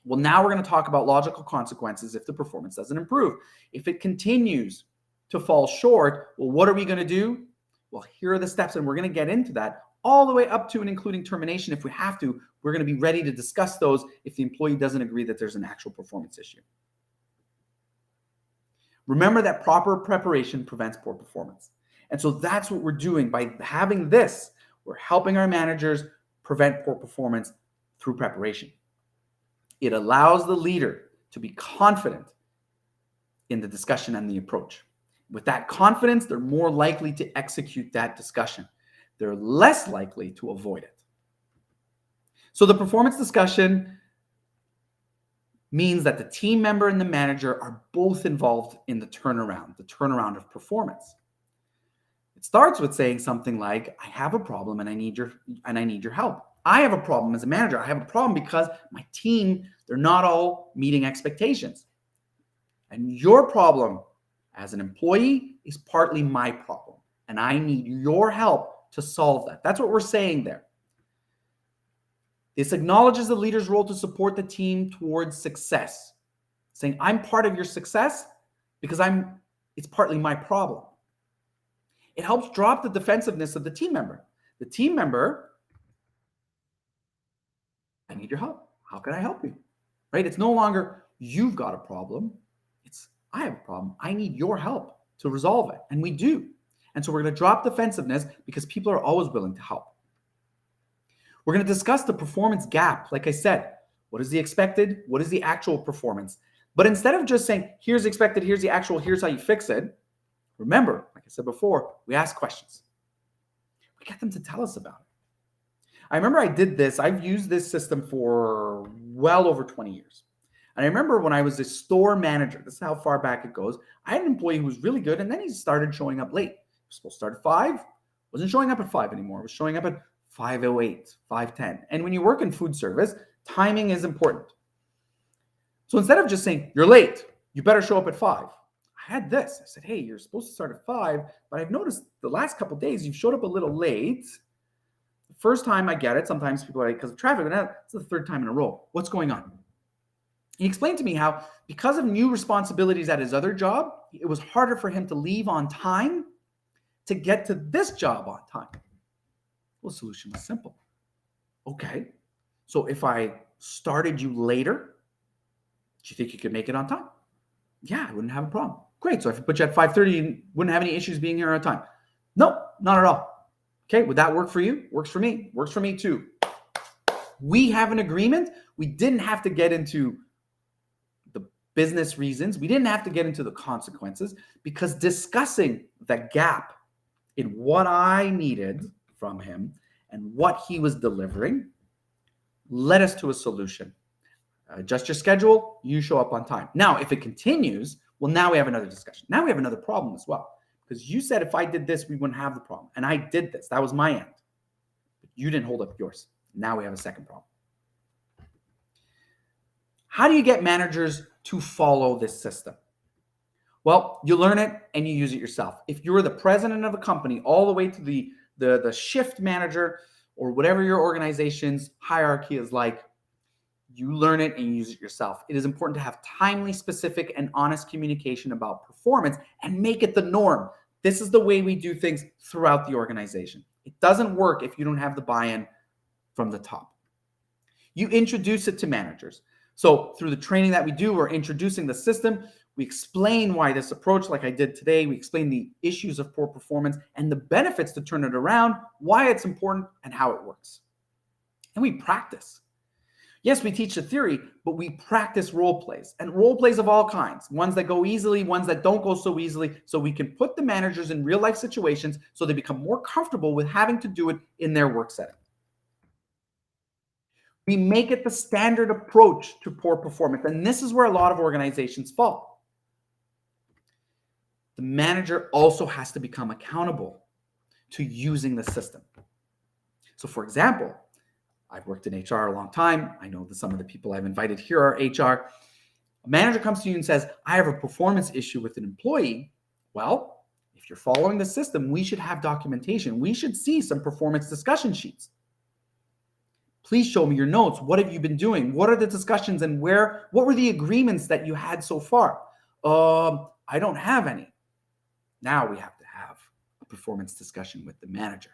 well, now we're going to talk about logical consequences if the performance doesn't improve. If it continues to fall short, well, what are we going to do? Well, here are the steps, and we're going to get into that all the way up to and including termination if we have to. We're going to be ready to discuss those if the employee doesn't agree that there's an actual performance issue. Remember that proper preparation prevents poor performance. And so that's what we're doing by having this. We're helping our managers prevent poor performance through preparation. It allows the leader to be confident in the discussion and the approach. With that confidence, they're more likely to execute that discussion. They're less likely to avoid it. So the performance discussion means that the team member and the manager are both involved in the turnaround of performance. It starts with saying something like, I have a problem and I need your help. I have a problem as a manager. I have a problem because my team, they're not all meeting expectations. And your problem as an employee is partly my problem. And I need your help to solve that. That's what we're saying there. This acknowledges the leader's role to support the team towards success. Saying, I'm part of your success because it's partly my problem. It helps drop the defensiveness of the team member. The team member, I need your help. How can I help you? Right? It's no longer you've got a problem. It's I have a problem. I need your help to resolve it. And we do. And so we're going to drop defensiveness because people are always willing to help. We're going to discuss the performance gap. Like I said, what is the expected? What is the actual performance? But instead of just saying, here's expected, here's the actual, here's how you fix it, remember, like I said before, we ask questions. We get them to tell us about it. I remember I did this. I've used this system for well over 20 years. And I remember when I was a store manager, this is how far back it goes, I had an employee who was really good, and then he started showing up late. He was supposed to start at 5, wasn't showing up at 5 anymore. He was showing up at 5:08, 5:10. And when you work in food service, timing is important. So instead of just saying, you're late, you better show up at 5. I had this. I said, hey, you're supposed to start at 5, but I've noticed the last couple of days you've showed up a little late. The first time I get it, sometimes people are like, because of traffic, but it's the third time in a row. What's going on? He explained to me how because of new responsibilities at his other job, it was harder for him to leave on time to get to this job on time. Well, the solution was simple. Okay, so if I started you later, do you think you could make it on time? Yeah, I wouldn't have a problem. Great. So if I put you at 5:30, you wouldn't have any issues being here on time. No, not at all. Okay, would that work for you? Works for me. Works for me too. We have an agreement. We didn't have to get into the business reasons. We didn't have to get into the consequences because discussing the gap in what I needed from him and what he was delivering led us to a solution. Adjust your schedule, you show up on time. Now, if it continues, well, now we have another discussion. Now we have another problem as well. Because you said if I did this, we wouldn't have the problem. And I did this. That was my end. But you didn't hold up yours. Now we have a second problem. How do you get managers to follow this system? Well, you learn it and you use it yourself. If you're the president of a company all the way to the shift manager or whatever your organization's hierarchy is like, you learn it and you use it yourself. It is important to have timely, specific, and honest communication about performance and make it the norm. This is the way we do things throughout the organization. It doesn't work if you don't have the buy-in from the top. You introduce it to managers. So through the training that we do, we're introducing the system. We explain why this approach, like I did today, we explain the issues of poor performance and the benefits to turn it around, why it's important, and how it works. And we practice. Yes, we teach the theory, but we practice role plays, and role plays of all kinds, ones that go easily, ones that don't go so easily, so we can put the managers in real life situations so they become more comfortable with having to do it in their work setting. We make it the standard approach to poor performance, and this is where a lot of organizations fall. the manager also has to become accountable to using the system. So for example, I've worked in HR a long time. I know that some of the people I've invited here are HR. A manager comes to you and says, I have a performance issue with an employee. Well, if you're following the system, we should have documentation. We should see some performance discussion sheets. Please show me your notes. What have you been doing? What are the discussions and what were the agreements that you had so far? I don't have any. Now we have to have a performance discussion with the manager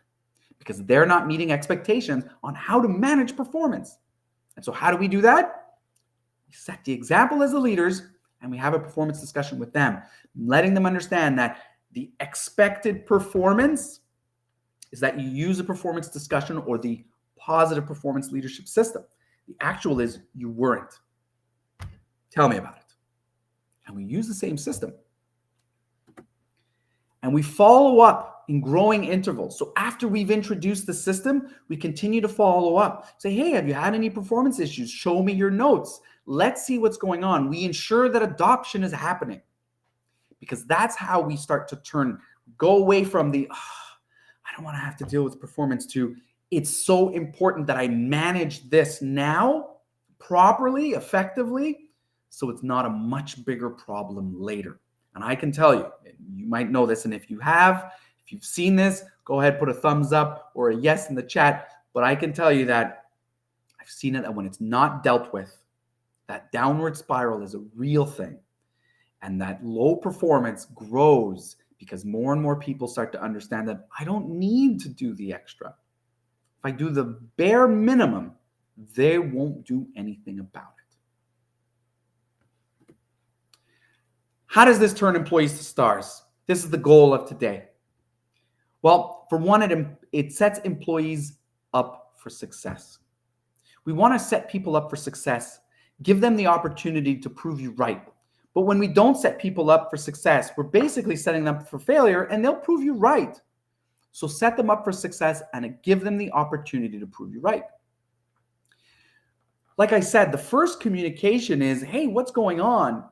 because they're not meeting expectations on how to manage performance. And so how do we do that? We set the example as the leaders and we have a performance discussion with them, letting them understand that the expected performance is that you use a performance discussion or the positive performance leadership system. The actual is you weren't. Tell me about it. And we use the same system. And we follow up in growing intervals. So after we've introduced the system, we continue to follow up. Say, hey, have you had any performance issues? Show me your notes. Let's see what's going on. We ensure that adoption is happening because that's how we start to go away from I don't want to have to deal with performance to it's so important that I manage this now properly, effectively, so it's not a much bigger problem later. And I can tell you, you might know this, and if you've seen this, go ahead, put a thumbs up or a yes in the chat. But I can tell you that I've seen it that when it's not dealt with, that downward spiral is a real thing. And that low performance grows because more and more people start to understand that I don't need to do the extra. If I do the bare minimum, they won't do anything about it. How does this turn employees to stars? This is the goal of today. Well, for one, it sets employees up for success. We want to set people up for success, give them the opportunity to prove you right. But when we don't set people up for success, we're basically setting them up for failure and they'll prove you right. So set them up for success and give them the opportunity to prove you right. Like I said, the first communication is, hey, what's going on?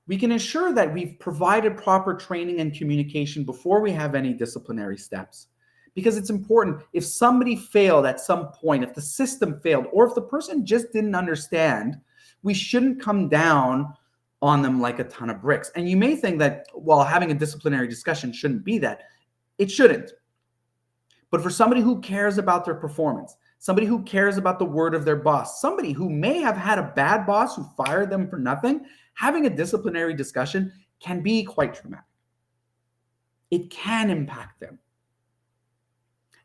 We can ensure that we've provided proper training and communication before we have any disciplinary steps. Because it's important, if somebody failed at some point, if the system failed, or if the person just didn't understand, we shouldn't come down on them like a ton of bricks. And you may think that, well, having a disciplinary discussion shouldn't be that. It shouldn't. But for somebody who cares about their performance, somebody who cares about the word of their boss, somebody who may have had a bad boss who fired them for nothing, having a disciplinary discussion can be quite traumatic. It can impact them.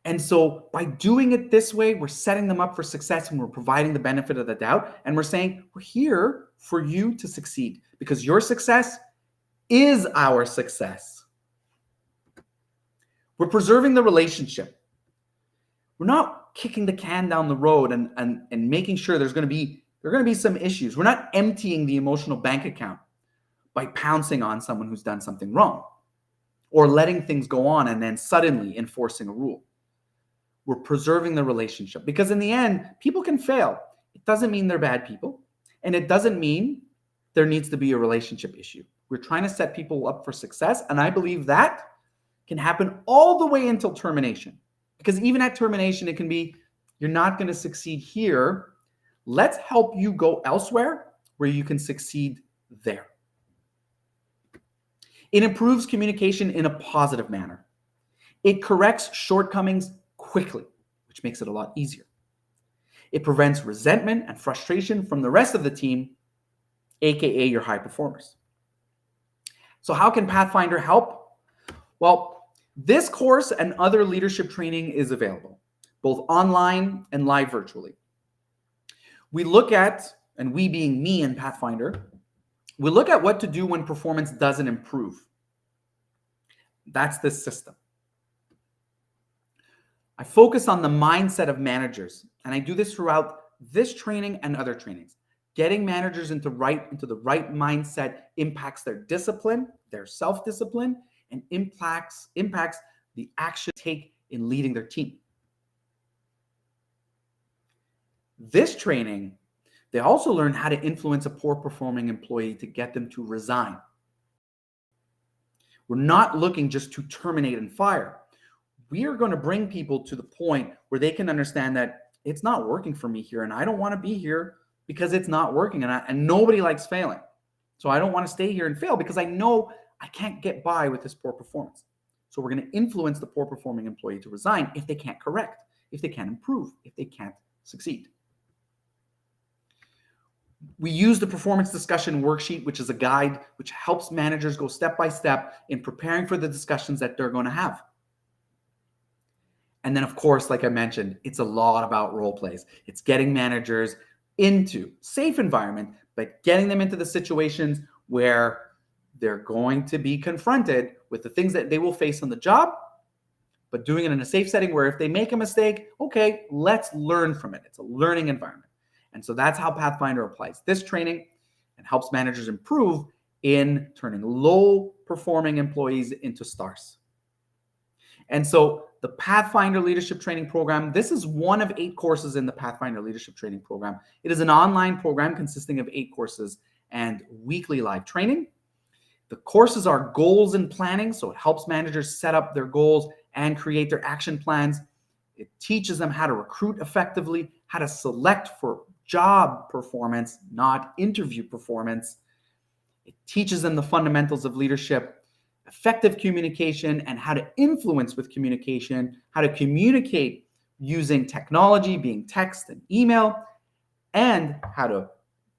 And so by doing it this way, we're setting them up for success and we're providing the benefit of the doubt. And we're saying, we're here for you to succeed because your success is our success. We're preserving the relationship. We're not kicking the can down the road and making sure there are going to be some issues. We're not emptying the emotional bank account by pouncing on someone who's done something wrong or letting things go on and then suddenly enforcing a rule. We're preserving the relationship because in the end, people can fail. It doesn't mean they're bad people. And it doesn't mean there needs to be a relationship issue. We're trying to set people up for success. And I believe that can happen all the way until termination. Because even at termination, it can be, you're not going to succeed here. Let's help you go elsewhere where you can succeed there. It improves communication in a positive manner. It corrects shortcomings quickly, which makes it a lot easier. It prevents resentment and frustration from the rest of the team, aka your high performers. So how can Pathfinder help? Well, this course and other leadership training is available, both online and live virtually. We look at, and we being me and Pathfinder, we look at what to do when performance doesn't improve. That's this system. I focus on the mindset of managers, and I do this throughout this training and other trainings. Getting managers into the right mindset impacts their discipline, their self-discipline, and impacts the action they take in leading their team. This training, they also learn how to influence a poor performing employee to get them to resign. We're not looking just to terminate and fire. We are going to bring people to the point where they can understand that it's not working for me here, and I don't want to be here because it's not working, and nobody likes failing. So I don't want to stay here and fail because I know I can't get by with this poor performance. So we're going to influence the poor performing employee to resign if they can't correct, if they can't improve, if they can't succeed. We use the performance discussion worksheet, which is a guide which helps managers go step by step in preparing for the discussions that they're going to have. And then, of course, like I mentioned, it's a lot about role plays. It's getting managers into safe environment, but getting them into the situations where they're going to be confronted with the things that they will face on the job, but doing it in a safe setting where if they make a mistake, okay, let's learn from it. It's a learning environment. And so that's how Pathfinder applies this training and helps managers improve in turning low performing employees into stars. And so the Pathfinder Leadership Training Program, this is one of 8 courses in the Pathfinder Leadership Training Program. It is an online program consisting of 8 courses and weekly live training. The courses are goals and planning, so it helps managers set up their goals and create their action plans. It teaches them how to recruit effectively, how to select for job performance, not interview performance. It teaches them the fundamentals of leadership, effective communication, and how to influence with communication, how to communicate using technology, being text and email, and how to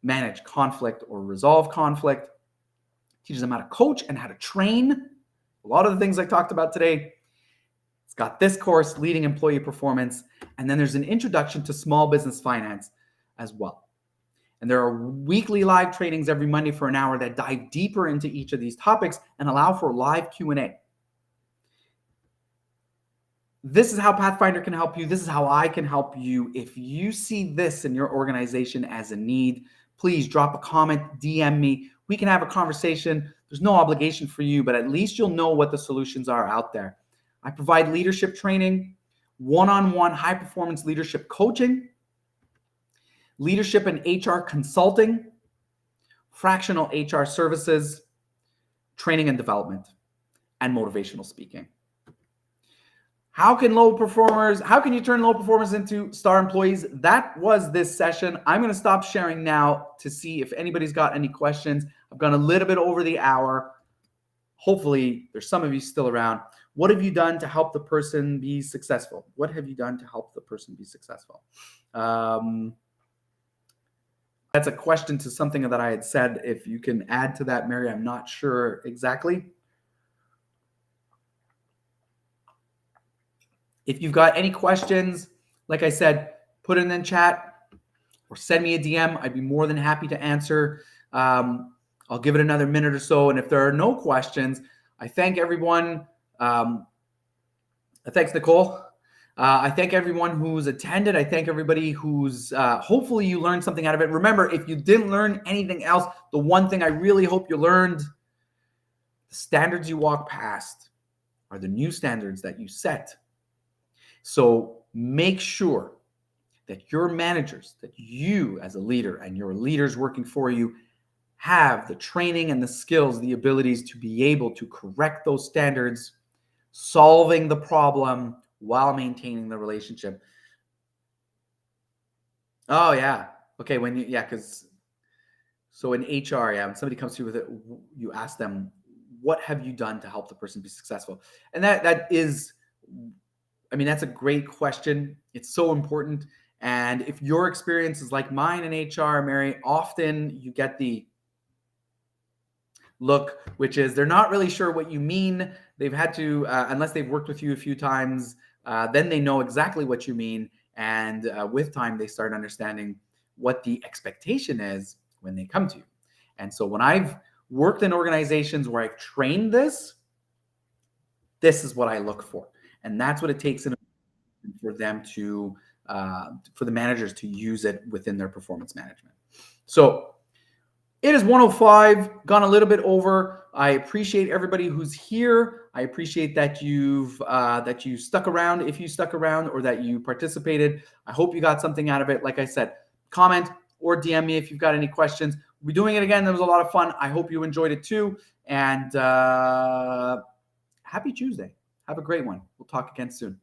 manage conflict or resolve conflict. It teaches them how to coach and how to train. A lot of the things I talked about today. It's got this course, Leading Employee Performance, and then there's an introduction to small business finance as well. And there are weekly live trainings every Monday for an hour that dive deeper into each of these topics and allow for live Q&A. This is how Pathfinder can help you. This is how I can help you. If you see this in your organization as a need, please drop a comment, DM me. We can have a conversation. There's no obligation for you, but at least you'll know what the solutions are out there. I provide leadership training, one-on-one high-performance leadership coaching, leadership and HR consulting, fractional HR services, training and development, and motivational speaking. How can you turn low performers into star employees? That was this session. I'm going to stop sharing now to see if anybody's got any questions. I've gone a little bit over the hour. Hopefully there's some of you still around. What have you done to help the person be successful? What have you done to help the person be successful? That's a question to something that I had said. If you can add to that, Mary, I'm not sure exactly. If you've got any questions, like I said, put it in the chat or send me a DM. I'd be more than happy to answer. I'll give it another minute or so. And if there are no questions, I thank everyone. Thanks, Nicole. I thank everyone who's attended. I thank everybody who's, hopefully you learned something out of it. Remember, if you didn't learn anything else, the one thing I really hope you learned, the standards you walk past are the new standards that you set. So make sure that your managers, that you as a leader and your leaders working for you have the training and the skills, the abilities to be able to correct those standards, solving the problem while maintaining the relationship. Oh, yeah. Okay. So in HR, when somebody comes to you with it, you ask them, what have you done to help the person be successful? And that's a great question. It's so important. And if your experience is like mine in HR, Mary, often you get the look, which is they're not really sure what you mean. They've had to, unless they've worked with you a few times, then they know exactly what you mean. And with time, they start understanding what the expectation is when they come to you. And so when I've worked in organizations where I've trained this is what I look for. And that's what it takes for them to, for the managers to use it within their performance management. So it is 1:05, gone a little bit over. I appreciate everybody who's here. I appreciate that you stuck around, if you stuck around, or that you participated. I hope you got something out of it. Like I said, comment or DM me if you've got any questions. We'll be doing it again. That was a lot of fun. I hope you enjoyed it too. And happy Tuesday. Have a great one. We'll talk again soon.